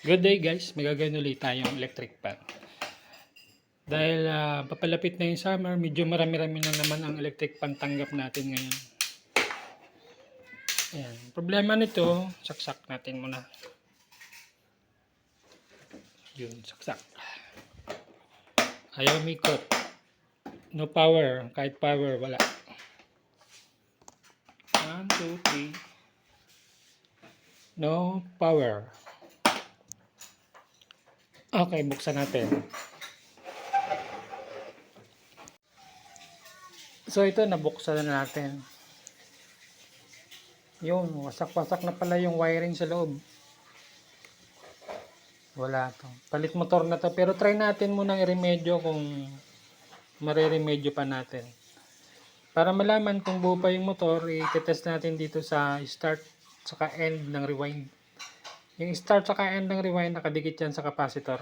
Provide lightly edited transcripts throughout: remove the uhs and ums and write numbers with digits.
Good day guys, may gagawin ulit tayong electric fan. Dahil papalapit na yung summer, medyo marami-rami na naman ang electric fan tanggap natin ngayon. Ayan. Problema nito, saksak natin muna. Yun, saksak. Ayaw mikot. No power, kahit power, wala. 1, 2, 3. No power. Okay, buksan natin. So ito, nabuksan na natin. Yun, wasak-wasak na pala yung wiring sa loob. Wala to. Palit motor na to. Pero try natin munang i-remedyo kung mariremedyo pa natin. Para malaman kung buo pa yung motor, i-test natin dito sa start saka end ng rewind. Yung start saka end ng rewind, nakadikit yan sa capacitor.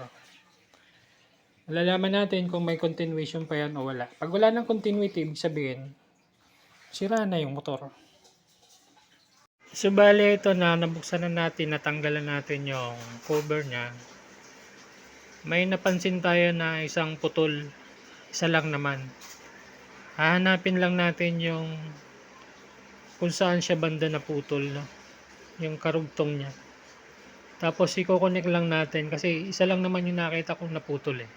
Malalaman natin kung may continuation pa yan o wala. Pag wala ng continuity, ibig sabihin, sira na yung motor. So bale ito na, nabuksan na natin, natanggalan natin yung cover nya. May napansin tayo na isang putol, isa lang naman. Hahanapin lang natin yung kung saan siya banda naputol, no? Yung karugtong nya. Tapos i-connect lang natin kasi isa lang naman yung nakita kong naputol eh.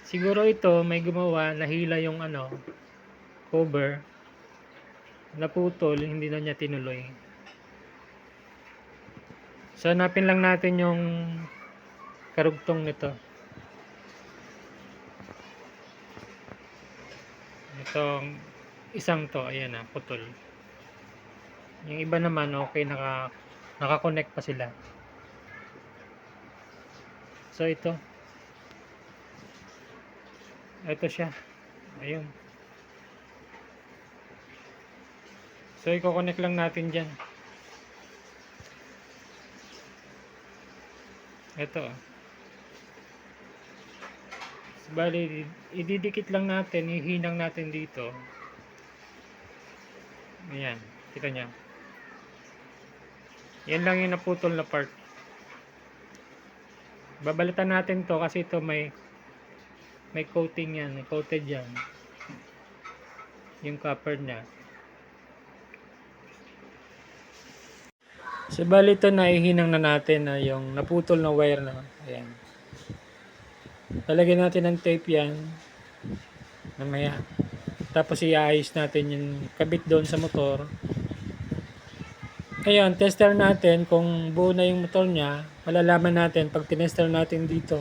Siguro ito may gumawa, nahila yung cover, naputol, hindi na niya tinuloy. So hanapin lang natin yung karugtong nito. Itong isang to, ayan na, putol. Yung iba naman okay, naka-connect pa sila. So ito siya, ayun. So i-connect lang natin dyan. Ito bali, ididikit lang natin, ihinang natin dito. Ayan, kita nyo. Yan lang yung naputol na part. Babalitan natin to kasi ito may coating yan, may coated yan yung copper nya. So bali ito na, ihinang na natin na yung naputol na wire na. Ayan, talagyan natin ng tape yan mamaya. Tapos iayos natin yung kabit doon sa motor. Ngayon, tester natin kung buo na yung motor nya. Malalaman natin pag tinester natin dito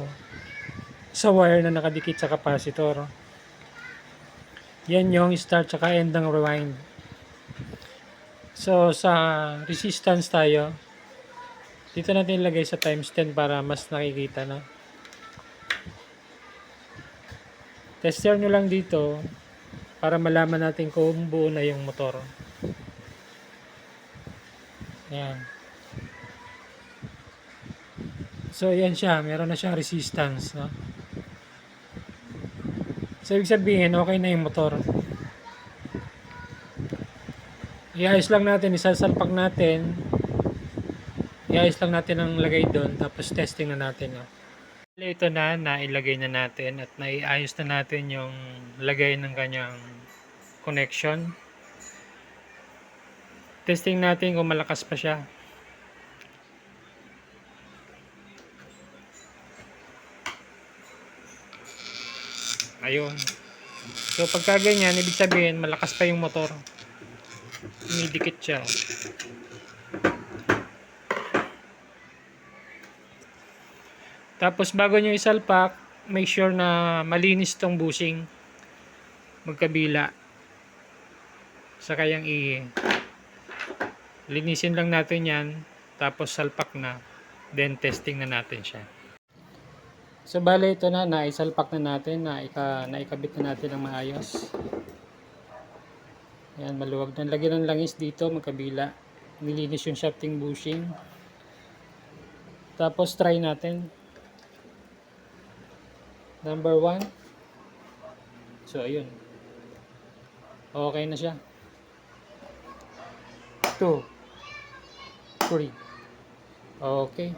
sa wire na nakadikit sa capacitor. Yan yung start saka end ng rewind. So sa resistance tayo, dito natin ilagay sa times 10 para mas nakikita na. Tester nyo lang dito para malaman natin kung buo na yung motor. Ayan. So yan siya, meron na siyang resistance, no? So ibig sabihin okay na yung motor. Iayos lang natin, isasalpak natin. Iayos lang natin ang lagay doon, tapos testing na natin, no? Ito na, nailagay na natin at naiayos na natin yung lagay ng kanyang connection. Testing natin kung malakas pa siya. Ayun. So pagka ganyan, ibig sabihin malakas pa yung motor. Umidikit siya. Tapos bago nyo isalpak, make sure na malinis tong bushing magkabila sa kayang linisin lang natin yan, tapos salpak na, then testing na natin siya. So bale ito na, naisalpak na natin, naikabit na natin ng maayos. Ayan, maluwag na. Lagyan ng langis dito magkabila, nilinis yung shafting bushing. Tapos try natin number 1. So ayun, okay na siya. 2, 3. Okay.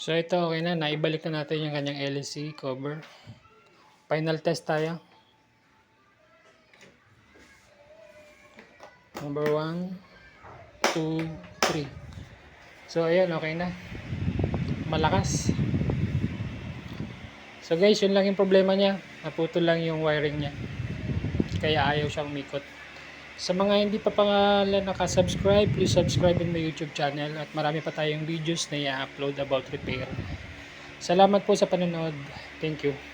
So ito okay na, naibalik na natin yung kanyang LEC cover. Final test tayo. Number 1, 2, 3. So ayan, okay na. Malakas. So guys, yun lang yung problema niya. Naputol lang yung wiring niya. Kaya ayaw siyang umikot. Sa mga hindi pa pala nakasubscribe, please subscribe in my YouTube channel. At marami pa tayong videos na i-upload about repair. Salamat po sa panonood. Thank you.